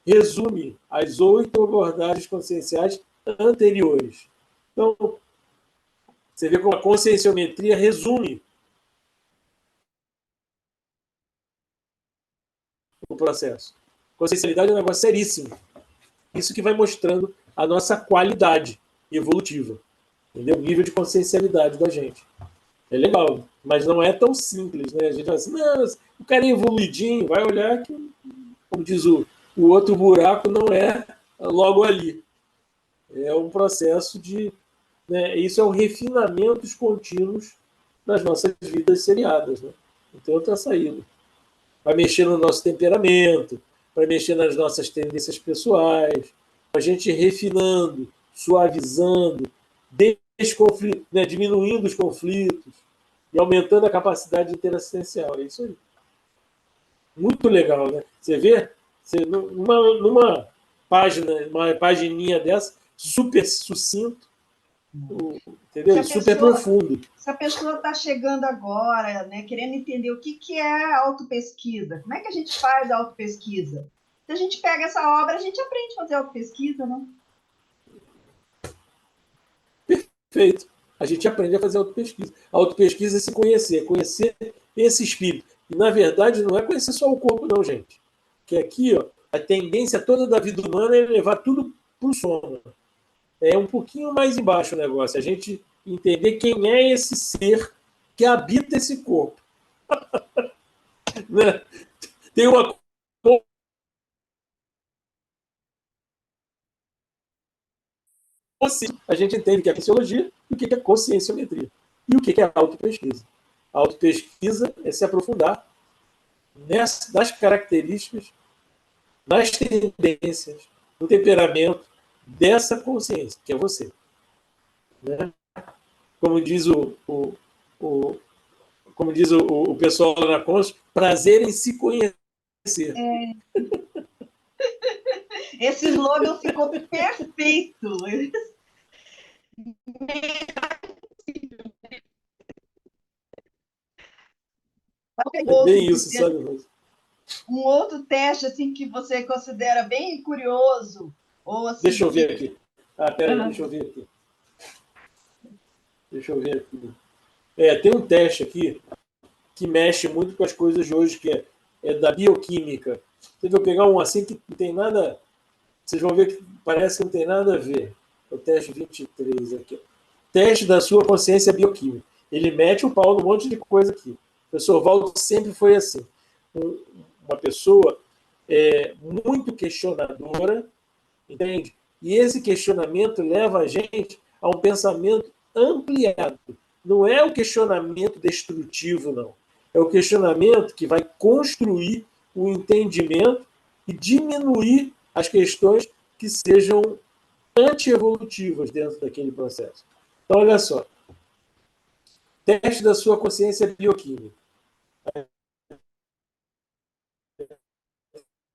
resume as 8 abordagens conscienciais anteriores. Então, você vê como a conscienciometria resume o processo. Consciencialidade é um negócio seríssimo. Isso que vai mostrando a nossa qualidade evolutiva. Entendeu? O nível de consciencialidade da gente. É legal, mas não é tão simples, né? A gente fala assim, não, o cara é evoluidinho, vai olhar que, como diz o outro buraco, não é logo ali. É um processo de... Né, isso é um refinamento contínuos das nossas vidas seriadas. Né? Não tem outra saída. Vai mexer no nosso temperamento, vai mexer nas nossas tendências pessoais, a gente refinando, suavizando, né, diminuindo os conflitos e aumentando a capacidade interassistencial. É isso aí. Muito legal, né? Você vê, numa página, uma pagininha dessa, super sucinto, entendeu? Super profundo. Se a pessoa está chegando agora, né, querendo entender o que é autopesquisa, como é que a gente faz a autopesquisa? Se a gente pega essa obra, a gente aprende a fazer autopesquisa, né? Perfeito. a gente aprende a fazer autopesquisa. A autopesquisa é se conhecer, conhecer esse espírito. E, na verdade, não é conhecer só o corpo, não, gente. Que aqui, ó, a tendência toda da vida humana é levar tudo para o sono. É um pouquinho mais embaixo o negócio. A gente entender quem é esse ser que habita esse corpo. Né? Tem uma a gente entende o que é psicologia e o que é conscienciometria. E o que é autopesquisa. A autopesquisa é se aprofundar nas características, nas tendências, no temperamento dessa consciência, que é você. Né? Como diz como diz o pessoal lá na Const, prazer em se conhecer. Esse slogan ficou perfeito. É bem isso, sabe? Um outro teste assim que você considera bem curioso ou assim. Deixa eu ver aqui. Peraí, deixa eu ver aqui. Deixa eu ver aqui. Tem um teste aqui que mexe muito com as coisas de hoje, que é da bioquímica. Se eu pegar um assim que não tem nada, vocês vão ver que parece que não tem nada a ver. O teste 23 aqui. Teste da sua consciência bioquímica. Ele mete o pau num monte de coisa aqui. O professor Valdo sempre foi assim. Uma pessoa muito questionadora, entende? E esse questionamento leva a gente a um pensamento ampliado. Não é o questionamento destrutivo, não. É o questionamento que vai construir o entendimento e diminuir as questões que sejam antievolutivas dentro daquele processo. Então, olha só. Teste da sua consciência bioquímica.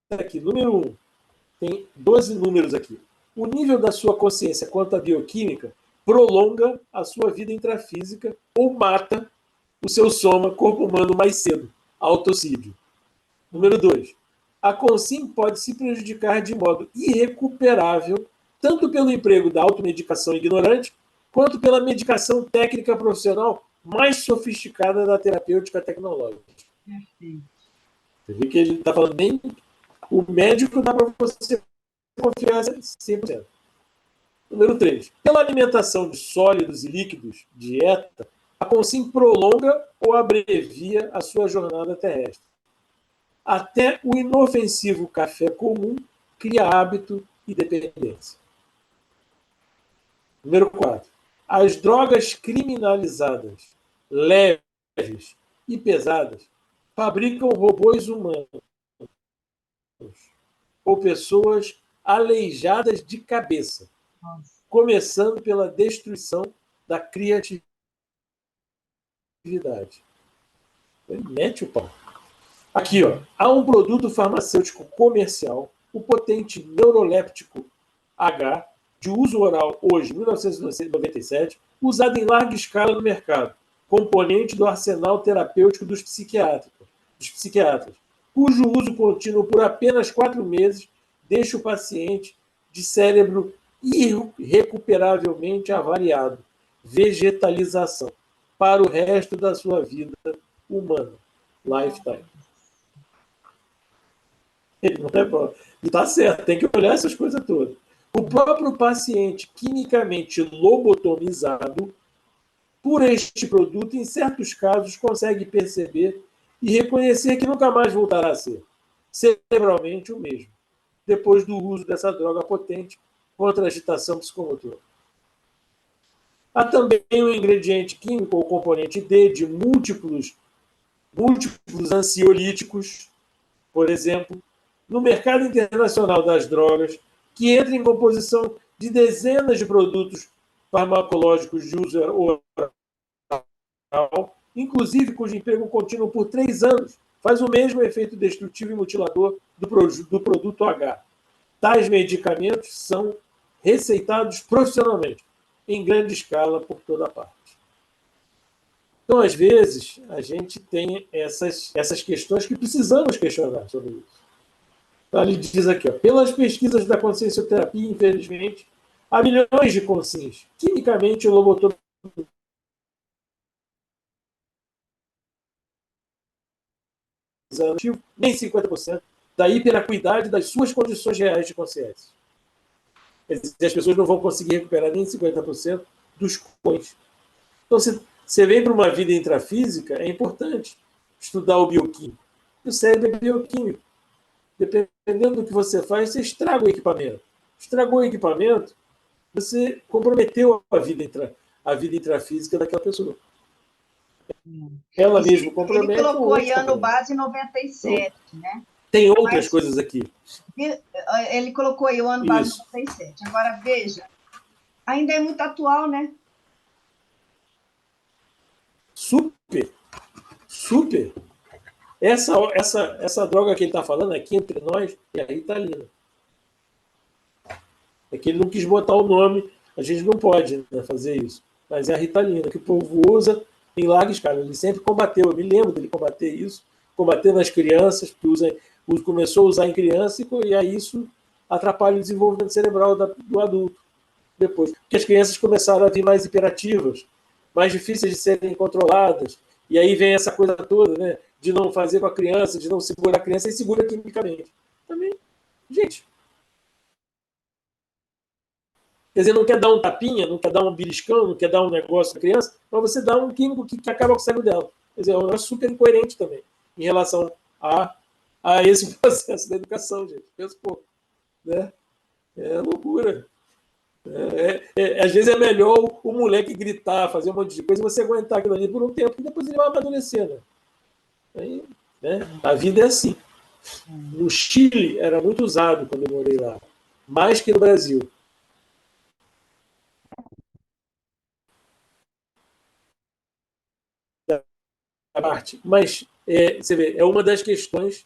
Aqui, número 1. Tem 12 números aqui. O nível da sua consciência quanto à bioquímica prolonga a sua vida intrafísica ou mata o seu soma corpo humano mais cedo. Autocídio. Número 2. A consciência pode se prejudicar de modo irrecuperável tanto pelo emprego da automedicação ignorante quanto pela medicação técnica profissional mais sofisticada da terapêutica tecnológica. Você vê que ele está falando bem. O médico dá para você confiar 100%. Número 3. Pela alimentação de sólidos e líquidos, dieta, a consciência prolonga ou abrevia a sua jornada terrestre. Até o inofensivo café comum cria hábito e dependência. Número 4. As drogas criminalizadas, leves e pesadas, fabricam robôs humanos ou pessoas aleijadas de cabeça, começando pela destruição da criatividade. Ele mete o pau. Aqui, ó, há um produto farmacêutico comercial, o potente neuroléptico H, de uso oral hoje, 1997, usado em larga escala no mercado, componente do arsenal terapêutico dos psiquiatras, cujo uso contínuo por apenas 4 meses deixa o paciente de cérebro irrecuperavelmente avariado, vegetalização, para o resto da sua vida humana, lifetime. Ele não é bom. E tá certo, tem que olhar essas coisas todas. O próprio paciente quimicamente lobotomizado por este produto, em certos casos, consegue perceber e reconhecer que nunca mais voltará a ser cerebralmente o mesmo, depois do uso dessa droga potente contra a agitação psicomotora. Há também um ingrediente químico, ou componente D, de múltiplos ansiolíticos, por exemplo, no mercado internacional das drogas, que entra em composição de dezenas de produtos farmacológicos de uso oral, inclusive cujo emprego contínuo por 3 anos faz o mesmo efeito destrutivo e mutilador do produto H. Tais medicamentos são receitados profissionalmente, em grande escala, por toda parte. Então, às vezes, a gente tem essas questões que precisamos questionar sobre isso. Então, ele diz aqui, ó, pelas pesquisas da consciencioterapia, infelizmente, há milhões de consciências quimicamente lobotomizadas anos, nem 50%, da hiperacuidade das suas condições reais de consciência. Quer dizer, as pessoas não vão conseguir recuperar nem 50% dos coins. Então, você vem para uma vida intrafísica, é importante estudar o bioquímico. O cérebro é bioquímico. Dependendo do que você faz, você estraga o equipamento. Estragou o equipamento, você comprometeu a vida intrafísica daquela pessoa. Ela mesma compromete. Ele colocou Iano Base em 97, então, né? Tem outras coisas aqui. Ele colocou Iano Base em 97. Agora, veja, ainda é muito atual, né? Super. Super. Essa droga que ele está falando aqui entre nós é a Ritalina. É que ele não quis botar o nome, a gente não pode, né, fazer isso. Mas é a Ritalina, que o povo usa em larga escala. Ele sempre combateu, eu me lembro dele combater isso, combater nas crianças, que começou a usar em criança, e aí isso atrapalha o desenvolvimento cerebral do adulto depois. Porque as crianças começaram a vir mais hiperativas, mais difíceis de serem controladas, e aí vem essa coisa toda, né, de não fazer com a criança, de não segurar a criança, e segura quimicamente. Também, gente... Quer dizer, não quer dar um tapinha, não quer dar um beliscão, não quer dar um negócio à criança, mas você dá um químico que acaba com o cérebro dela. Quer dizer, é um negócio super incoerente também em relação a esse processo da educação, gente. Pensa, pô, né? É loucura. Às vezes é melhor o moleque gritar, fazer um monte de coisa, e você aguentar aquilo ali por um tempo, e depois ele vai amadurecer, né? Aí, né? A vida é assim. No Chile era muito usado quando eu morei lá, mais que no Brasil. Parte. Mas você vê, é uma das questões,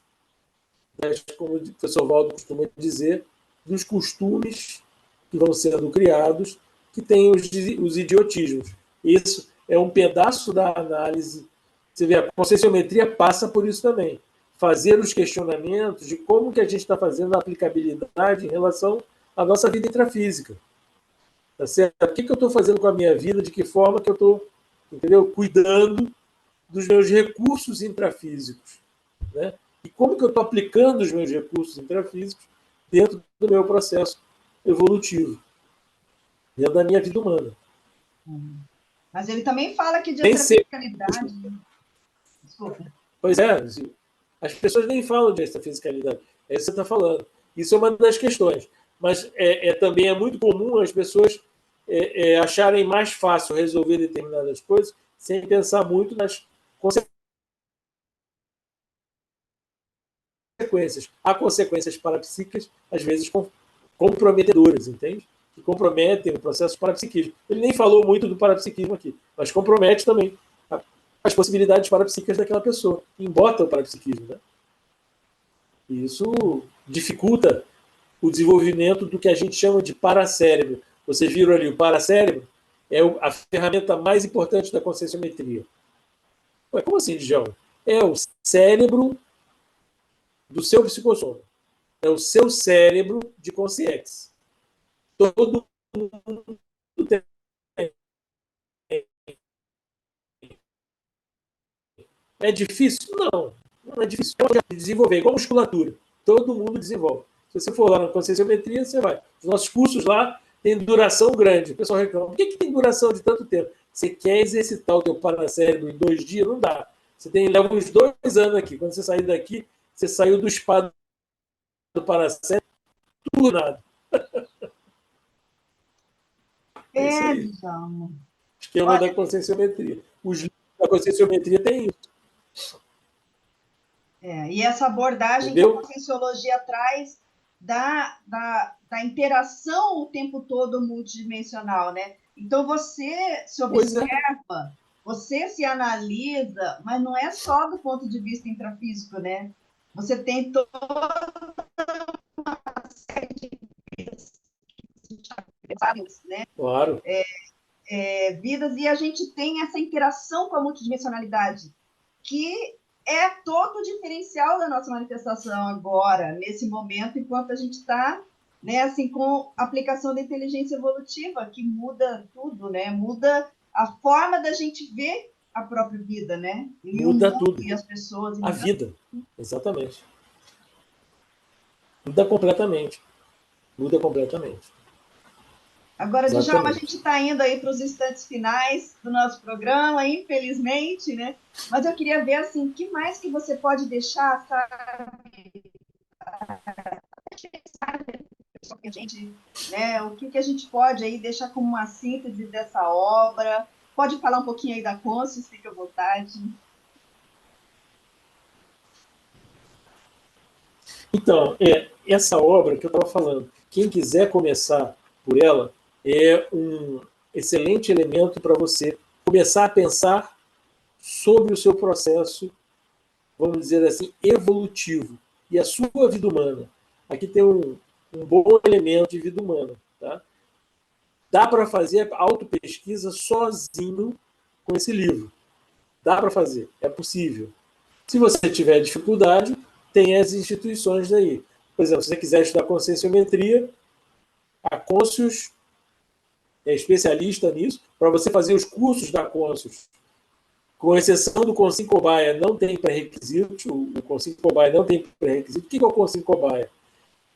como o professor Valdo costuma dizer, dos costumes que vão sendo criados, que tem os idiotismos. Isso é um pedaço da análise. Você vê, a conscienciometria passa por isso também. Fazer os questionamentos de como que a gente está fazendo a aplicabilidade em relação à nossa vida intrafísica. Tá certo? O que eu estou fazendo com a minha vida, de que forma que eu estou, entendeu, cuidando dos meus recursos intrafísicos, né? E como que eu estou aplicando os meus recursos intrafísicos dentro do meu processo evolutivo, dentro da minha vida humana. Mas ele também fala que de extrafisicalidade. Desculpa. Pois é, as pessoas nem falam de extrafisicalidade. É isso que você está falando. Isso é uma das questões. Mas também é muito comum as pessoas acharem mais fácil resolver determinadas coisas sem pensar muito nas consequências. Há consequências parapsíquicas, às vezes comprometedoras, entende? Que comprometem o processo parapsiquismo. Ele nem falou muito do parapsiquismo aqui, mas compromete também as possibilidades parapsíquicas daquela pessoa. Embota o parapsiquismo, né? E isso dificulta o desenvolvimento do que a gente chama de paracérebro. Vocês viram ali, o paracérebro é a ferramenta mais importante da conscienciometria. Ué, como assim, Djalma? É o cérebro do seu psicossoma. É o seu cérebro de consciência. Todo mundo tem. É difícil? Não. Não é difícil de desenvolver, igual musculatura. Todo mundo desenvolve. Se você for lá na conscienciometria, você vai. Os nossos cursos lá têm duração grande. O pessoal reclama. Por que tem duração de tanto tempo? Você quer exercitar o teu paracérebro em 2 dias? Não dá. Você leva uns 2 anos aqui. Quando você sair daqui, você saiu do spa do paracérebro, tudo nada. Então. Esquema da conscienciometria. Os livros da conscienciometria têm isso. E essa abordagem Entendeu? que a conscienciologia traz da interação o tempo todo multidimensional, né? Então, você se observa, você se analisa, mas não é só do ponto de vista intrafísico, né? Você tem toda uma série de vidas, né? Claro. Vidas, e a gente tem essa interação com a multidimensionalidade, que é todo o diferencial da nossa manifestação agora, nesse momento, enquanto a gente está, né, assim, com a aplicação da inteligência evolutiva, que muda tudo, né? Muda a forma da gente ver a própria vida, né? E o Muda mundo tudo. e as pessoas. A vida, exatamente. Muda completamente. Muda completamente. Agora, Djalma, a Exatamente. gente está indo aí para os instantes finais do nosso programa, infelizmente, né? Mas eu queria ver, assim, o que mais que você pode deixar, sabe? A gente, né? O que que a gente pode aí deixar como uma síntese dessa obra? Pode falar um pouquinho aí da Conscius, fica à vontade. Então, essa obra que eu estava falando, quem quiser começar por ela, é um excelente elemento para você começar a pensar sobre o seu processo, vamos dizer assim, evolutivo e a sua vida humana. Aqui tem um bom elemento de vida humana. Tá? Dá para fazer autopesquisa sozinho com esse livro. Dá para fazer, é possível. Se você tiver dificuldade, tem as instituições daí. Por exemplo, se você quiser estudar conscienciometria, a Conscius é especialista nisso. Para você fazer os cursos da Conscius, com exceção do Consim Cobaia, não tem pré-requisito. O Consim Cobaia não tem pré-requisito. O que é o Consim Cobaia?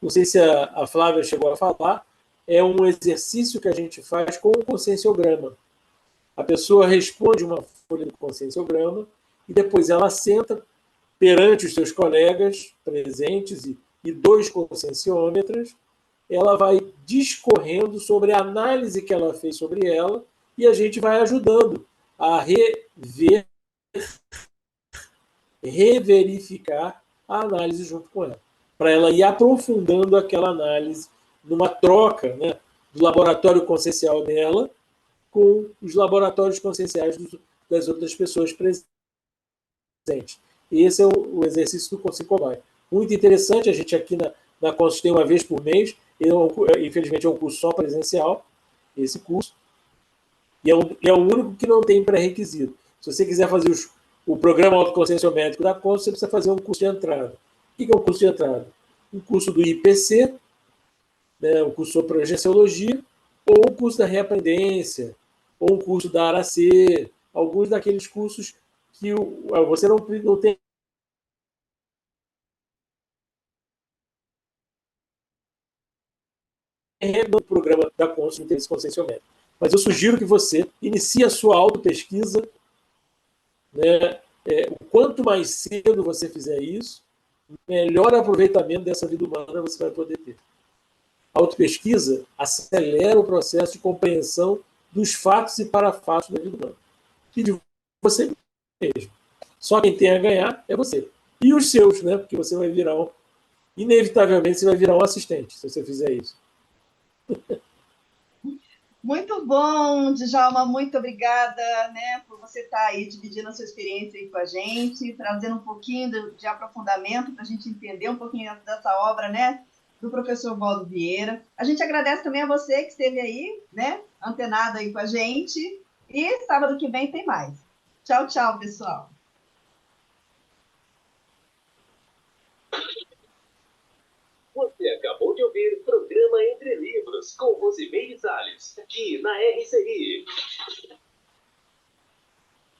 Não sei se a Flávia chegou a falar. É um exercício que a gente faz com o conscienciograma. A pessoa responde uma folha do conscienciograma e depois ela senta perante os seus colegas presentes e dois conscienciômetras, ela vai discorrendo sobre a análise que ela fez sobre ela e a gente vai ajudando a rever, reverificar a análise junto com ela, para ela ir aprofundando aquela análise numa troca, né, do laboratório consciencial dela com os laboratórios conscienciais das outras pessoas presentes. Esse é o exercício do Conselho Cobaia. Muito interessante, a gente aqui na Consul tem uma vez por mês, infelizmente é um curso só presencial, esse curso, e é o único que não tem pré-requisito. Se você quiser fazer o programa autoconscienciométrico da Consul, você precisa fazer um curso de entrada. O que é um curso de entrada? Um curso do IPC, né, um curso sobre projeciologia, ou um curso da reaprendência, ou um curso da ARAC, alguns daqueles cursos que você não tem do programa da Consul de Interesse Conscienciométrico. Mas eu sugiro que você inicie a sua autopesquisa, né? O quanto mais cedo você fizer isso, melhor aproveitamento dessa vida humana você vai poder ter. A autopesquisa acelera o processo de compreensão dos fatos e parafatos da vida humana. E de você mesmo. Só quem tem a ganhar é você. E os seus, né? Porque você vai virar inevitavelmente você vai virar um assistente se você fizer isso. Muito bom, Djalma, muito obrigada, né, por você estar aí dividindo a sua experiência aí com a gente, trazendo um pouquinho de aprofundamento para a gente entender um pouquinho dessa obra, né, do professor Valdo Vieira. A gente agradece também a você que esteve aí, né, antenado aí com a gente, e sábado que vem tem mais. Tchau, tchau, pessoal. Você acabou de ouvir Programa Entre Livros, com Rosimeire Salles, aqui na RCI.